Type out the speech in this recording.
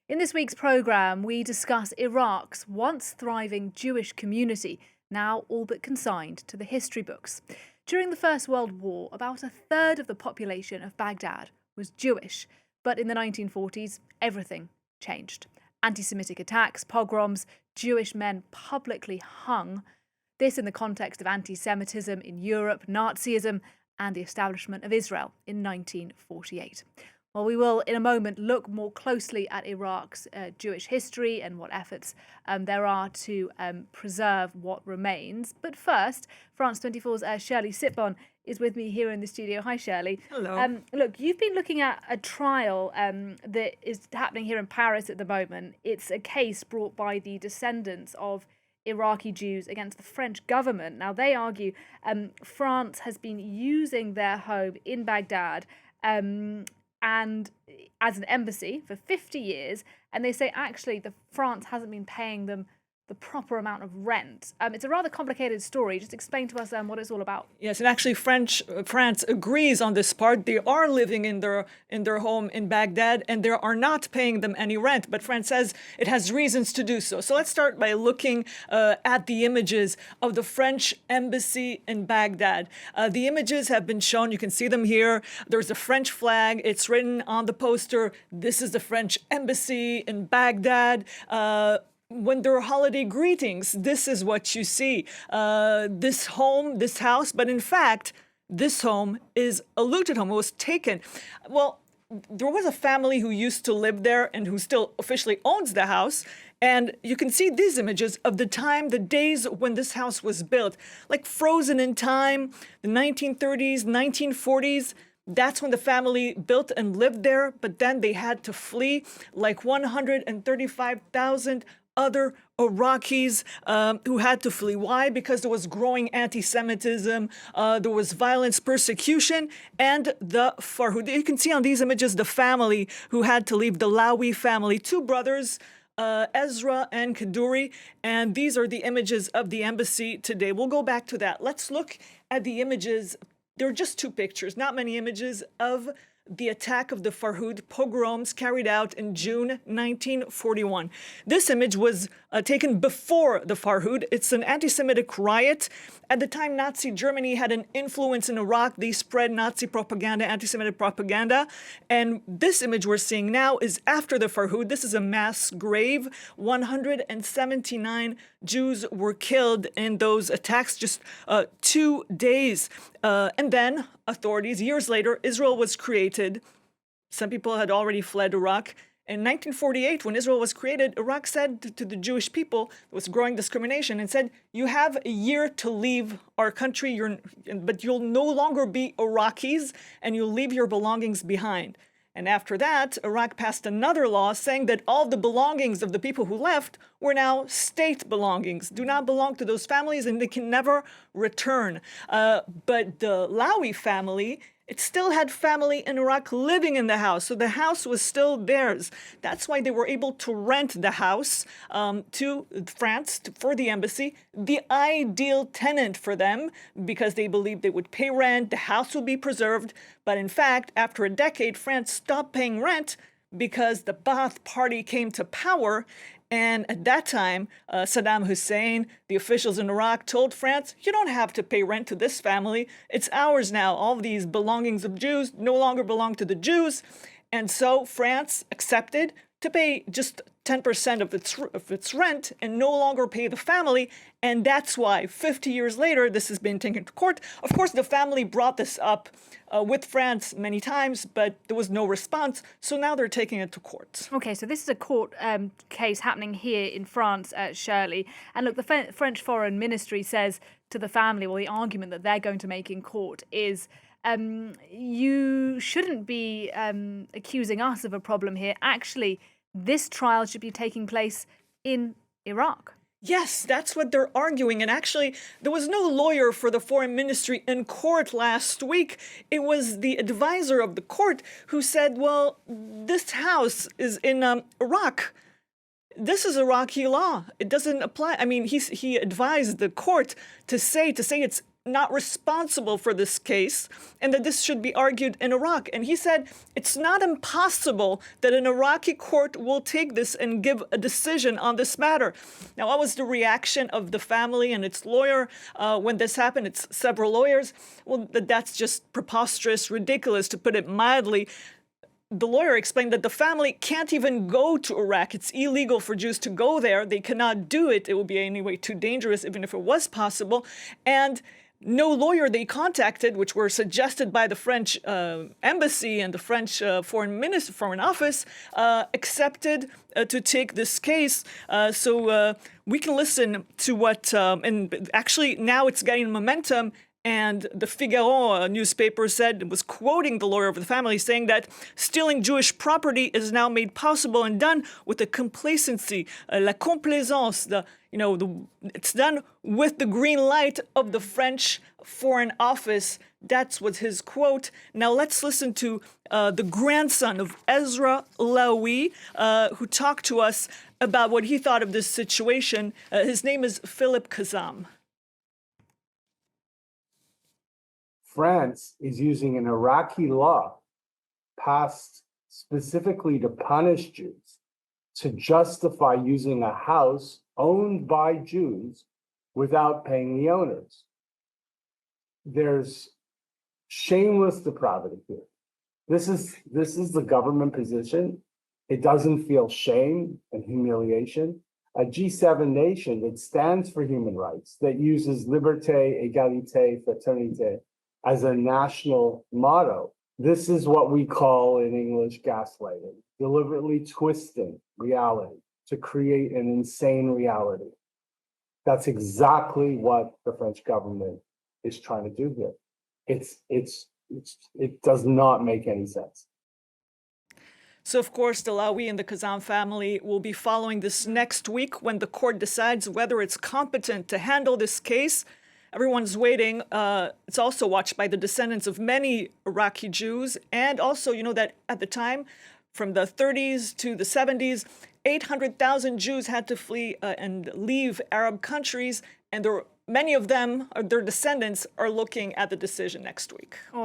In this week's programme, we discuss Iraq's once thriving Jewish community, now all but consigned to the history books. During the First World War, about a third of the population of Baghdad was Jewish, but in the 1940s, everything changed. Anti-Semitic attacks, pogroms, Jewish men publicly hung. This in the context of anti-Semitism in Europe, Nazism, and the establishment of Israel in 1948. Well, we will, in a moment, look more closely at Iraq's Jewish history and what efforts there are to preserve what remains. But first, France 24's Shirli Sitbon is with me here in the studio. Hi, Shirley. Hello. Look, you've been looking at a trial that is happening here in Paris at the moment. It's a case brought by the descendants of Iraqi Jews against the French government. Now, they argue France has been using their home in Baghdad and as an embassy for 50 years, and they say actually France hasn't been paying them the proper amount of rent. It's a rather complicated story. Just explain to us what it's all about. Yes, and actually France agrees on this part. They are living in their home in Baghdad, and they are not paying them any rent. But France says it has reasons to do so. So let's start by looking at the images of the French embassy in Baghdad. The images have been shown. You can see them here. There's a French flag. It's written on the poster, "This is the French embassy in Baghdad." When there are holiday greetings, this is what you see. This home, this house, but in fact, this home is a looted home. It was taken. Well, there was a family who used to live there and who still officially owns the house. And you can see these images of the time, the days when this house was built, like frozen in time, the 1930s, 1940s. That's when the family built and lived there, but then they had to flee, like 135,000 other Iraqis who had to flee. Why? Because there was growing anti-Semitism, there was violence, persecution, and the Farhud. You can see on these images the family who had to leave, the Lawi family, two brothers, Ezra and Kaduri, and these are the images of the embassy today. We'll go back to that. Let's look at the images. There are just two pictures, not many images of the attack of the Farhud pogroms carried out in June 1941. This image was taken before the Farhud. It's an anti-Semitic riot. At the time, Nazi Germany had an influence in Iraq. They spread Nazi propaganda, anti-Semitic propaganda. And this image we're seeing now is after the Farhud. This is a mass grave. 179 Jews were killed in those attacks, just 2 days. And then authorities, years later, Israel was created. Some people had already fled Iraq. In 1948, when Israel was created, Iraq said to the Jewish people, there was growing discrimination, and said, you have a year to leave our country, but you'll no longer be Iraqis, and you'll leave your belongings behind. And after that, Iraq passed another law saying that all the belongings of the people who left were now state belongings, do not belong to those families, and they can never return. But the Lawi family, it still had family in Iraq living in the house, so the house was still theirs. That's why they were able to rent the house to France for the embassy, the ideal tenant for them, because they believed they would pay rent, the house would be preserved. But in fact, after a decade, France stopped paying rent because the Ba'ath Party came to power. And at that time, Saddam Hussein, the officials in Iraq, told France, you don't have to pay rent to this family. It's ours now. All of these belongings of Jews no longer belong to the Jews. And so France accepted to pay just 10% of its rent and no longer pay the family. And that's why 50 years later, this has been taken to court. Of course, the family brought this up with France many times, but there was no response. So now they're taking it to court. Okay, so this is a court case happening here in France, Shirley. And look, the French Foreign Ministry says to the family, well, the argument that they're going to make in court is you shouldn't be accusing us of a problem here. Actually, this trial should be taking place in Iraq. Yes, that's what they're arguing. And actually, there was no lawyer for the foreign ministry in court last week. It was the advisor of the court who said, well, this house is in Iraq. This is Iraqi law. It doesn't apply. I mean, he advised the court to say it's not responsible for this case and that this should be argued in Iraq. And he said it's not impossible that an Iraqi court will take this and give a decision on this matter. Now, what was the reaction of the family and its lawyer when this happened? It's several lawyers. Well, that's just preposterous, ridiculous, to put it mildly. The lawyer explained that the family can't even go to Iraq. It's illegal for Jews to go there. They cannot do it. It would be anyway too dangerous, even if it was possible. And no lawyer they contacted, which were suggested by the French embassy and the French foreign office, accepted to take this case. So we can listen to what, and actually now it's getting momentum. And the Figaro newspaper said, it was quoting the lawyer of the family, saying that stealing Jewish property is now made possible and done with a complacency, la complaisance. It's done with the green light of the French Foreign Office. That's what his quote. Now let's listen to the grandson of Ezra Laoui, who talked to us about what he thought of this situation. His name is Philip Kazam. France is using an Iraqi law passed specifically to punish Jews to justify using a house owned by Jews without paying the owners. There's shameless depravity here. This is the government position. It doesn't feel shame and humiliation. A G7 nation that stands for human rights, that uses liberté, égalité, fraternité as a national motto. This is what we call in English gaslighting, deliberately twisting reality to create an insane reality. That's exactly what the French government is trying to do here. It does not make any sense. So, of course, the Laoui and the Kazam family will be following this next week when the court decides whether it's competent to handle this case. Everyone's waiting. It's also watched by the descendants of many Iraqi Jews. And also, you know that at the time, from the 30s to the 70s, 800,000 Jews had to flee and leave Arab countries. And many of them, their descendants, are looking at the decision next week.